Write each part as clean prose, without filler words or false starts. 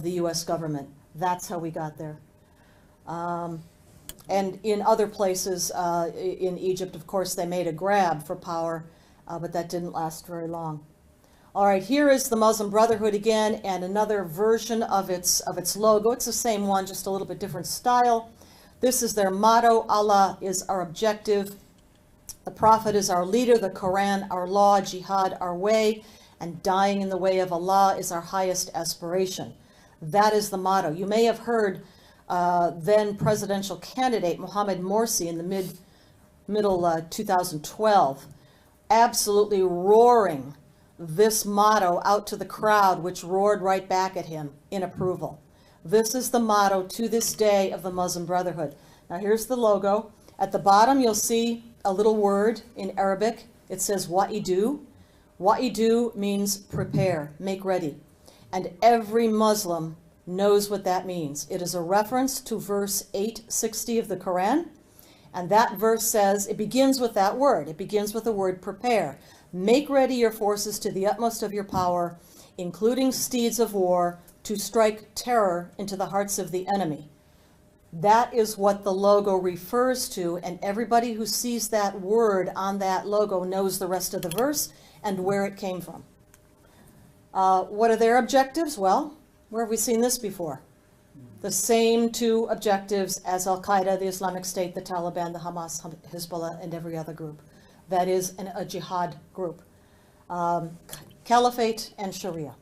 the U.S. government. That's how we got there. And in other places, in Egypt, of course, they made a grab for power, but that didn't last very long. All right, here is the Muslim Brotherhood again, and another version of its logo. It's the same one, just a little bit different style. This is their motto: Allah is our objective, the Prophet is our leader, the Quran our law, jihad our way, and dying in the way of Allah is our highest aspiration. That is the motto. You may have heard then presidential candidate Mohamed Morsi in the middle 2012 absolutely roaring this motto out to the crowd, which roared right back at him in approval. This is the motto to this day of the Muslim Brotherhood. Now here's the logo. At the bottom you'll see a little word in Arabic. It says wa'idu. Wa'idu means prepare, make ready. And every Muslim knows what that means. It is a reference to verse 860 of the Quran. And that verse says, it begins with that word. It begins with the word prepare. Make ready your forces to the utmost of your power, including steeds of war, to strike terror into the hearts of the enemy. That is what the logo refers to, and everybody who sees that word on that logo knows the rest of the verse and where it came from. What are their objectives? Well, where have we seen this before? The same two objectives as Al-Qaeda, the Islamic State, the Taliban, the Hamas, Hezbollah, and every other group. That is a jihad group. Caliphate and Sharia.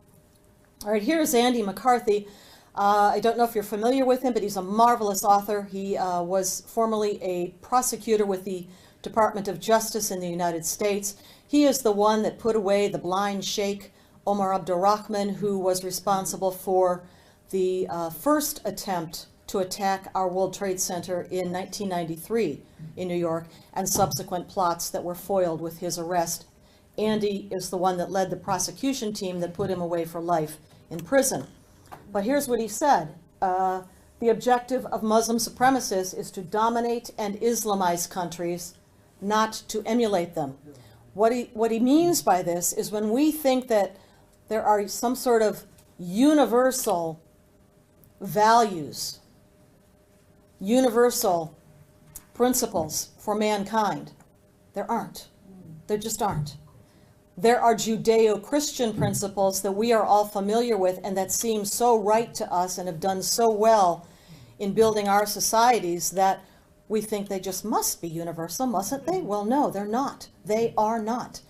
All right, here's Andy McCarthy. I don't know if you're familiar with him, but he's a marvelous author. He was formerly a prosecutor with the Department of Justice in the United States. He is the one that put away the blind sheikh, Omar Abdurrahman, who was responsible for the first attempt to attack our World Trade Center in 1993 in New York, and subsequent plots that were foiled with his arrest. Andy is the one that led the prosecution team that put him away for life in prison. But here's what he said. The objective of Muslim supremacists is to dominate and Islamize countries, not to emulate them. What he means by this is when we think that there are some sort of universal values, universal principles for mankind, there aren't. There just aren't. There are Judeo-Christian principles that we are all familiar with and that seem so right to us and have done so well in building our societies that we think they just must be universal, mustn't they? Well, no, they're not. They are not.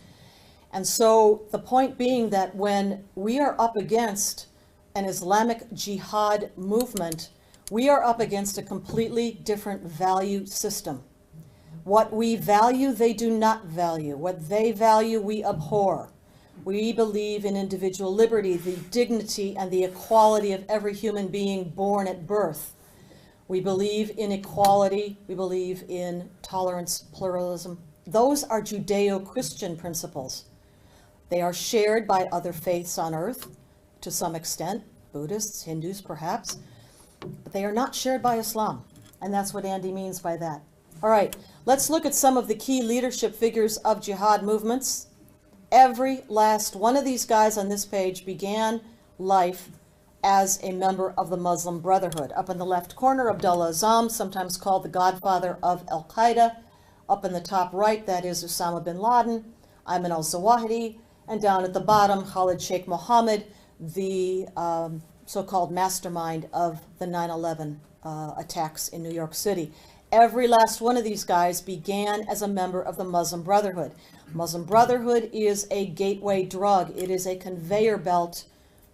And so the point being that when we are up against an Islamic jihad movement, we are up against a completely different value system. What we value, they do not value. What they value, we abhor. We believe in individual liberty, the dignity and the equality of every human being born at birth. We believe in equality. We believe in tolerance, pluralism. Those are Judeo-Christian principles. They are shared by other faiths on earth to some extent, Buddhists, Hindus perhaps, but they are not shared by Islam. And that's what Andy means by that. All right, let's look at some of the key leadership figures of jihad movements. Every last one of these guys on this page began life as a member of the Muslim Brotherhood. Up in the left corner, Abdullah Azzam, sometimes called the godfather of Al-Qaeda. Up in the top right, that is Osama bin Laden, Ayman al-Zawahiri, and down at the bottom, Khalid Sheikh Mohammed, the so-called mastermind of the 9/11 attacks in New York City. Every last one of these guys began as a member of the Muslim Brotherhood. Muslim Brotherhood is a gateway drug. It is a conveyor belt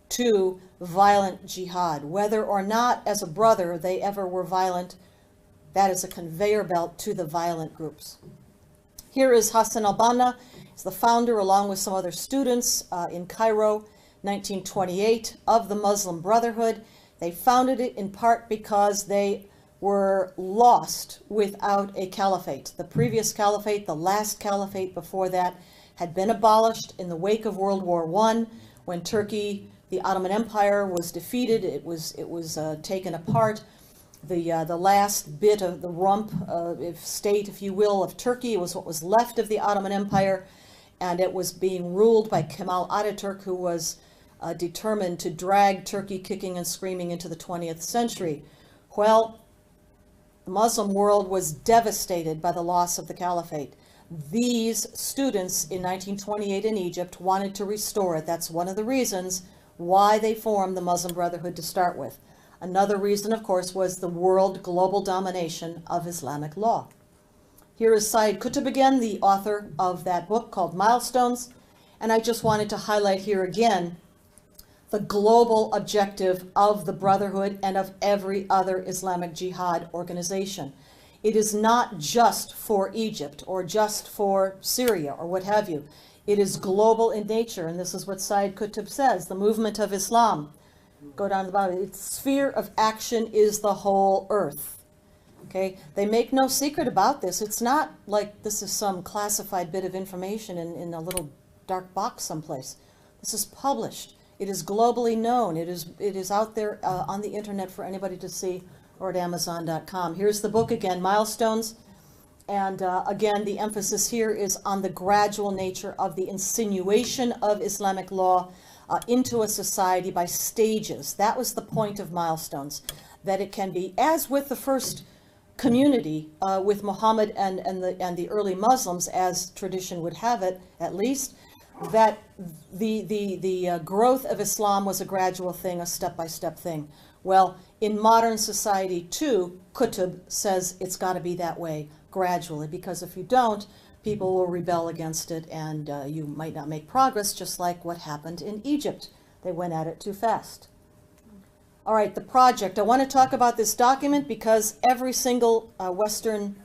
to violent jihad. Whether or not as a brother they ever were violent, that is a conveyor belt to the violent groups. Here is Hassan al-Banna. He's the founder, along with some other students in Cairo, 1928, of the Muslim Brotherhood. They founded it in part because they were lost without a caliphate. The previous caliphate, the last caliphate before that, had been abolished in the wake of World War I, when Turkey, the Ottoman Empire, was defeated. It was taken apart. The last bit of the rump state, if you will, of Turkey was what was left of the Ottoman Empire, and it was being ruled by Kemal Ataturk, who was determined to drag Turkey kicking and screaming into the 20th century. Well, the Muslim world was devastated by the loss of the caliphate. These students in 1928 in Egypt wanted to restore it. That's one of the reasons why they formed the Muslim Brotherhood to start with. Another reason, of course, was the world global domination of Islamic law. Here is Said Qutb again, the author of that book called Milestones. And I just wanted to highlight here again the global objective of the Brotherhood and of every other Islamic Jihad organization. It is not just for Egypt or just for Syria or what have you. It is global in nature, and this is what Said Qutb says, the movement of Islam. Go down to the bottom. Its sphere of action is the whole earth. Okay? They make no secret about this. It's not like this is some classified bit of information in a little dark box someplace. This is published. It is globally known. It is out there on the internet for anybody to see, or at Amazon.com. Here's the book again, Milestones. And again, the emphasis here is on the gradual nature of the insinuation of Islamic law into a society by stages. That was the point of Milestones, that it can be, as with the first community, with Muhammad and the early Muslims, as tradition would have it, at least, that the growth of Islam was a gradual thing, a step-by-step thing. Well, in modern society, too, Qutb says it's got to be that way, gradually, because if you don't, people will rebel against it, and you might not make progress, just like what happened in Egypt. They went at it too fast. All right, the project. I want to talk about this document because every single Western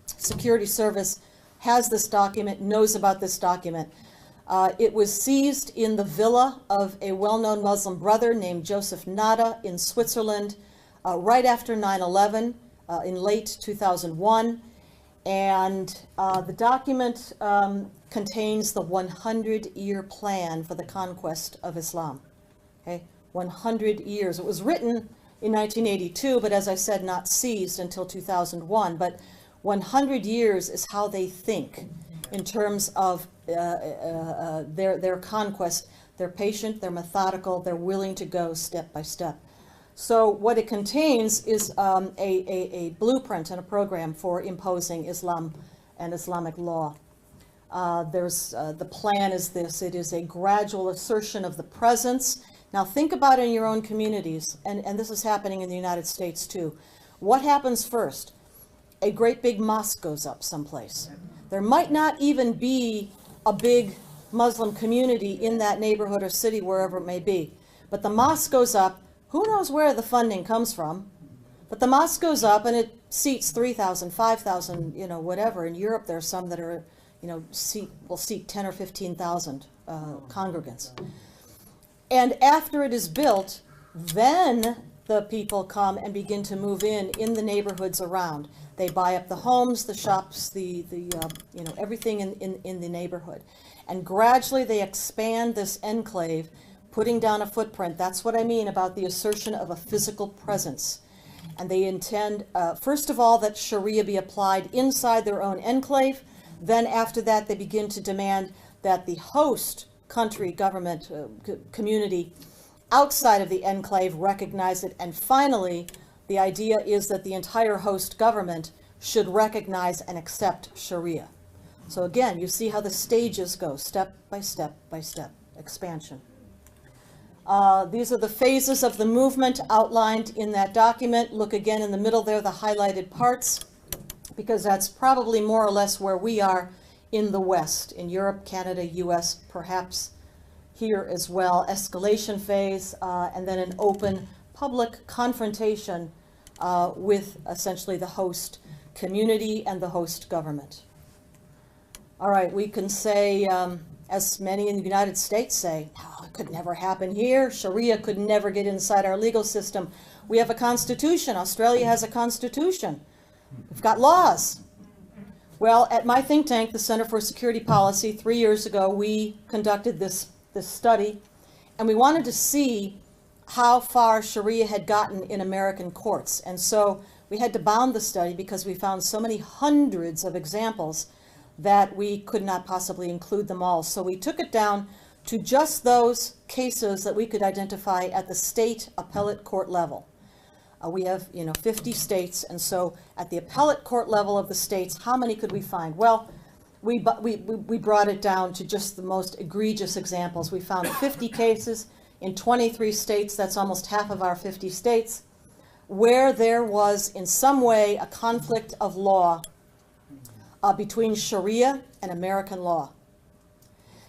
security service has this document, knows about this document. It was seized in the villa of a well-known Muslim brother named Joseph Nada in Switzerland right after 9/11 in late 2001. And the document contains the 100-year plan for the conquest of Islam. Okay, 100 years. It was written in 1982, but as I said, not seized until 2001. But 100 years is how they think in terms of their conquest. They're patient, they're methodical, they're willing to go step by step. So what it contains is a blueprint and a program for imposing Islam and Islamic law. The plan is this. It is a gradual assertion of the presence. Now think about it in your own communities, and this is happening in the United States too. What happens first? A great big mosque goes up someplace. There might not even be a big Muslim community in that neighborhood or city, wherever it may be. But the mosque goes up. Who knows where the funding comes from? But the mosque goes up and it seats 3,000, 5,000, whatever. In Europe, there are some that are, will seat 10 or 15,000 congregants. And after it is built, then the people come and begin to move in the neighborhoods around. They buy up the homes, the shops, everything in the neighborhood. And gradually they expand this enclave, putting down a footprint. That's what I mean about the assertion of a physical presence. And they intend, first of all, that Sharia be applied inside their own enclave. Then after that, they begin to demand that the host country, government, community outside of the enclave recognize it. And finally, the idea is that the entire host government should recognize and accept Sharia. So again, you see how the stages go, step by step by step, expansion. These are the phases of the movement outlined in that document. Look again in the middle there, the highlighted parts, because that's probably more or less where we are in the West, in Europe, Canada, US, perhaps here as well. Escalation phase, and then an open public confrontation with essentially the host community and the host government. All right, we can say, as many in the United States say, oh, it could never happen here. Sharia could never get inside our legal system. We have a constitution. Australia has a constitution. We've got laws. Well, at my think tank, the Center for Security Policy, 3 years ago, we conducted this study, and we wanted to see how far Sharia had gotten in American courts. And so we had to bound the study because we found so many hundreds of examples that we could not possibly include them all. So we took it down to just those cases that we could identify at the state appellate court level. We have, 50 states, and so at the appellate court level of the states, how many could we find? Well, we brought it down to just the most egregious examples. We found 50 cases in 23 states, that's almost half of our 50 states, where there was in some way a conflict of law between Sharia and American law.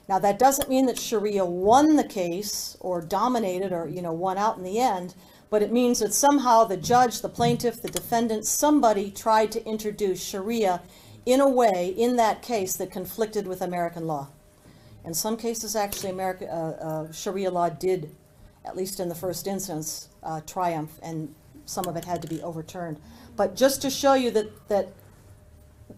Now, that doesn't mean that Sharia won the case or dominated or, won out in the end, but it means that somehow the judge, the plaintiff, the defendant, somebody tried to introduce Sharia in a way in that case that conflicted with American law. In some cases, actually, Sharia law did, at least in the first instance, triumph, and some of it had to be overturned. But just to show you that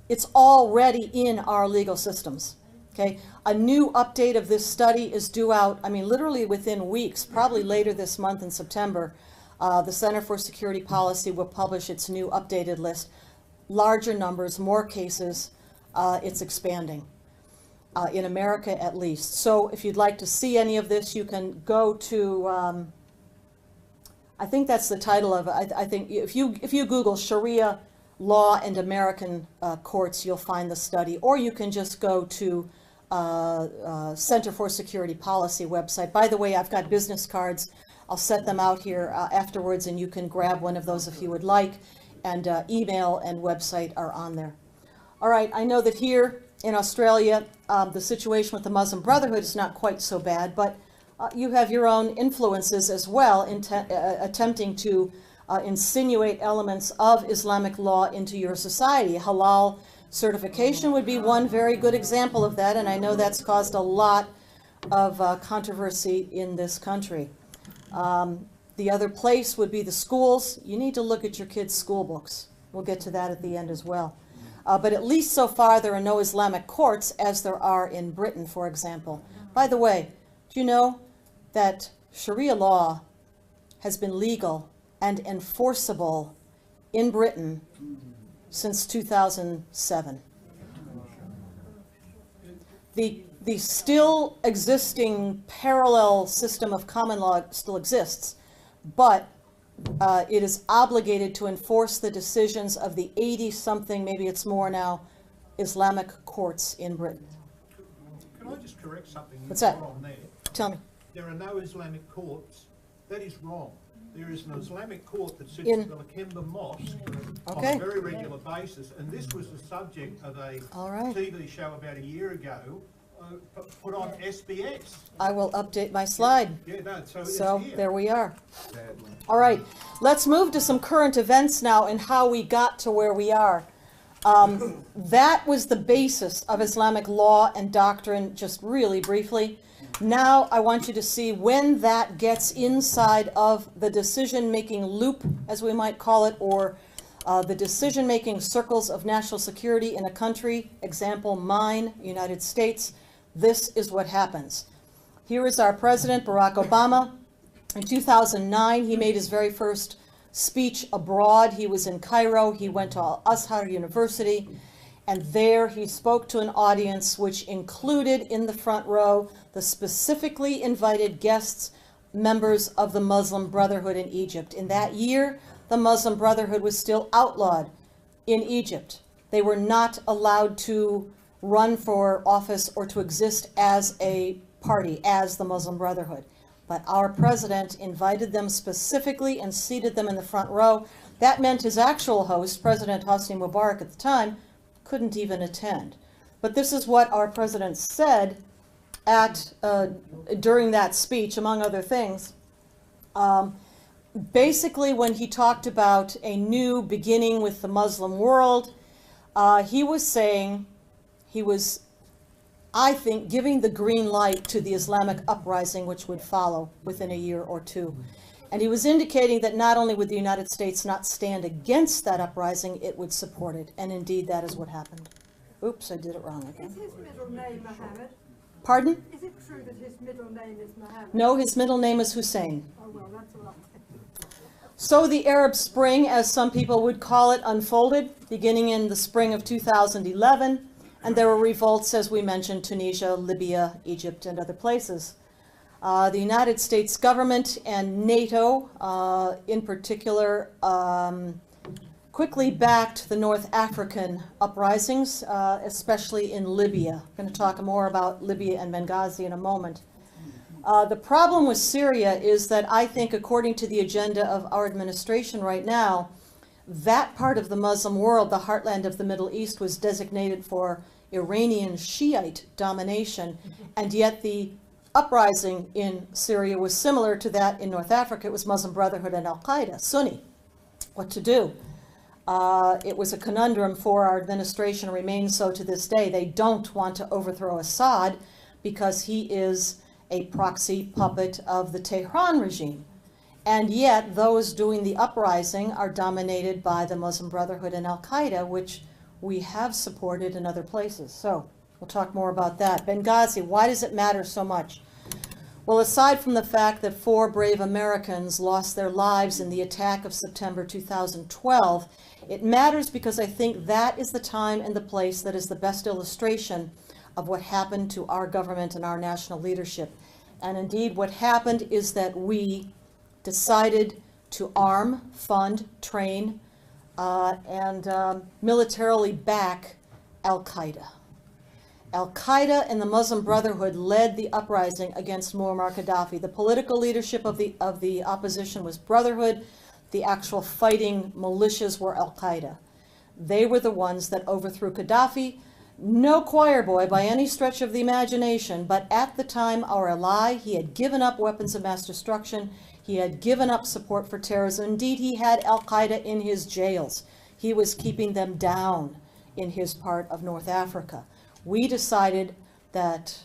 it's already in our legal systems. Okay, a new update of this study is due out, literally within weeks, probably later this month in September. The Center for Security Policy will publish its new updated list. Larger numbers, more cases, it's expanding, in America at least. So if you'd like to see any of this, you can go to, I think that's the title of it. I think if you Google Sharia law and American courts, you'll find the study, or you can just go to Center for Security Policy website. By the way, I've got business cards. I'll set them out here afterwards, and you can grab one of those if you would like, and email and website are on there. All right, I know that here in Australia, the situation with the Muslim Brotherhood is not quite so bad, but you have your own influences as well, attempting to insinuate elements of Islamic law into your society. Halal certification would be one very good example of that, and I know that's caused a lot of controversy in this country. The other place would be the schools. You need to look at your kids' school books. We'll get to that at the end as well. But at least so far there are no Islamic courts as there are in Britain, for example. By the way, do you know that Sharia law has been legal and enforceable in Britain since 2007. The still existing parallel system of common law still exists, but it is obligated to enforce the decisions of the 80-something, maybe it's more now, Islamic courts in Britain. Can I just correct something? What's that? On there? Tell me. There are no Islamic courts. That is wrong. There is an Islamic court that sits in the Lakemba Mosque on a very regular basis, and this was the subject of a TV show about a year ago, put on SBS. I will update my slide. Yeah, no, so there we are. All right, let's move to some current events now and how we got to where we are. That was the basis of Islamic law and doctrine, just really briefly. Now I want you to see when that gets inside of the decision-making loop, as we might call it, or the decision-making circles of national security in a country. Example, mine, United States. This is what happens. Here is our president, Barack Obama. In 2009, he made his very first speech abroad. He was in Cairo. He went to Al-Azhar University. And there he spoke to an audience which included in the front row the specifically invited guests, members of the Muslim Brotherhood in Egypt. In that year, the Muslim Brotherhood was still outlawed in Egypt. They were not allowed to run for office or to exist as a party, as the Muslim Brotherhood. But our president invited them specifically and seated them in the front row. That meant his actual host, President Hosni Mubarak at the time, couldn't even attend. But this is what our president said during that speech, among other things. Basically, when he talked about a new beginning with the Muslim world, he was saying, he was, I think, giving the green light to the Islamic uprising which would follow within a year or two. And he was indicating that not only would the United States not stand against that uprising, it would support it. And indeed, that is what happened. Oops, I did it wrong again. Is his middle name Mohammed? Pardon? Is it true that his middle name is Mohammed? No, his middle name is Hussein. Oh, well, that's all right. So the Arab Spring, as some people would call it, unfolded, beginning in the spring of 2011. And there were revolts, as we mentioned, Tunisia, Libya, Egypt, and other places. The United States government and NATO, in particular, quickly backed the North African uprisings, especially in Libya. I'm going to talk more about Libya and Benghazi in a moment. The problem with Syria is that I think, according to the agenda of our administration right now, that part of the Muslim world, the heartland of the Middle East, was designated for Iranian Shiite domination, and yet the uprising in Syria was similar to that in North Africa. It was Muslim Brotherhood and Al-Qaeda, Sunni. What to do? It was a conundrum for our administration, remains so to this day. They don't want to overthrow Assad because he is a proxy puppet of the Tehran regime. And yet those doing the uprising are dominated by the Muslim Brotherhood and Al-Qaeda, which we have supported in other places. So we'll talk more about that. Benghazi, why does it matter so much? Well, aside from the fact that 4 brave Americans lost their lives in the attack of September 2012, it matters because I think that is the time and the place that is the best illustration of what happened to our government and our national leadership. And indeed, what happened is that we decided to arm, fund, train, and militarily back Al-Qaeda. Al-Qaeda and the Muslim Brotherhood led the uprising against Muammar Gaddafi. The political leadership of the opposition was Brotherhood. The actual fighting militias were Al-Qaeda. They were the ones that overthrew Gaddafi. No choir boy by any stretch of the imagination, but at the time our ally, he had given up weapons of mass destruction. He had given up support for terrorism. Indeed, he had Al-Qaeda in his jails. He was keeping them down in his part of North Africa. We decided that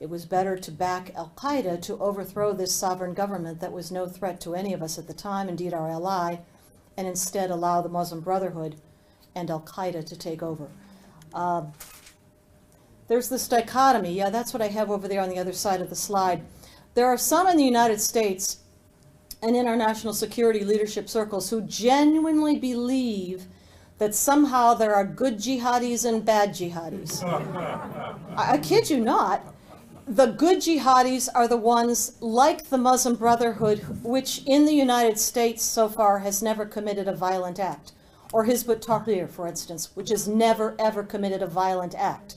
it was better to back Al-Qaeda to overthrow this sovereign government that was no threat to any of us at the time, indeed our ally, and instead allow the Muslim Brotherhood and Al-Qaeda to take over. There's this dichotomy. Yeah, that's what I have over there on the other side of the slide. There are some in the United States and in our national security leadership circles who genuinely believe that somehow there are good jihadis and bad jihadis. I kid you not. The good jihadis are the ones like the Muslim Brotherhood, which in the United States so far has never committed a violent act. Or Hizb ut-Tahrir, for instance, which has never, ever committed a violent act.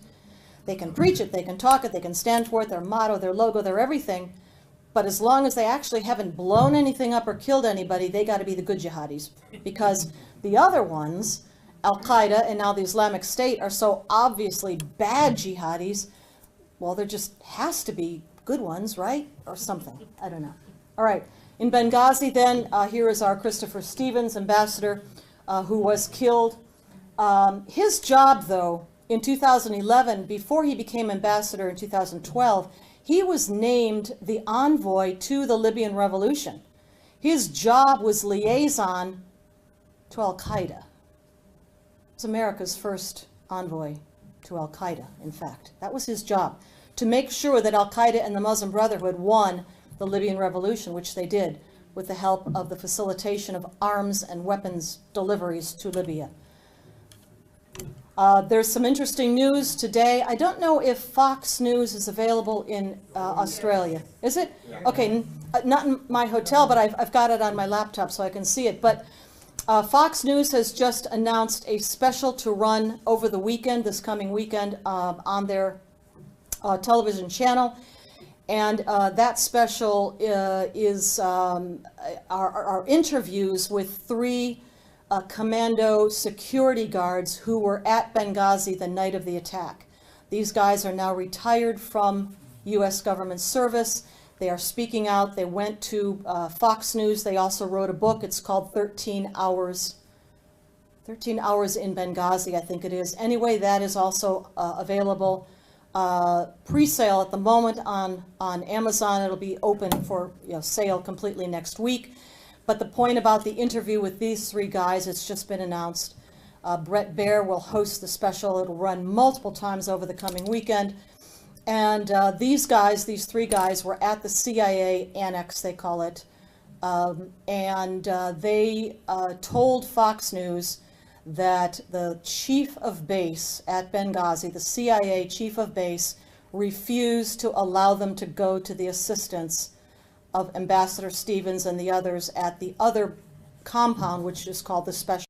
They can preach it, they can talk it, they can stand for it, their motto, their logo, their everything. But as long as they actually haven't blown anything up or killed anybody, they got to be the good jihadis. Because the other ones, Al-Qaeda and now the Islamic State, are so obviously bad jihadis. Well, there just has to be good ones, right? Or something. I don't know. All right. In Benghazi, then, here is our Christopher Stevens, ambassador, who was killed. His job, though, in 2011, before he became ambassador in 2012, he was named the envoy to the Libyan revolution. His job was liaison to Al-Qaeda. It's America's first envoy to Al-Qaeda, in fact. That was his job, to make sure that Al-Qaeda and the Muslim Brotherhood won the Libyan revolution, which they did with the help of the facilitation of arms and weapons deliveries to Libya. There's some interesting news today. I don't know if Fox News is available in Australia. Is it? Okay, not in my hotel, but I've got it on my laptop so I can see it. But Fox News has just announced a special to run over the weekend, this coming weekend, on their television channel. And that special is our interviews with 3 commando security guards who were at Benghazi the night of the attack. These guys are now retired from U.S. government service. They are speaking out. They went to Fox News. They also wrote a book. It's called 13 Hours. 13 Hours in Benghazi, I think it is. Anyway, that is also available. Pre-sale at the moment on Amazon. It'll be open for sale completely next week. But the point about the interview with these 3 guys, it's just been announced. Brett Baer will host the special. It'll run multiple times over the coming weekend. And these 3 guys were at the CIA annex, they call it. And they told Fox News that the chief of base at Benghazi, the CIA chief of base, refused to allow them to go to the assistance of Ambassador Stevens and the others at the other compound, which is called the Special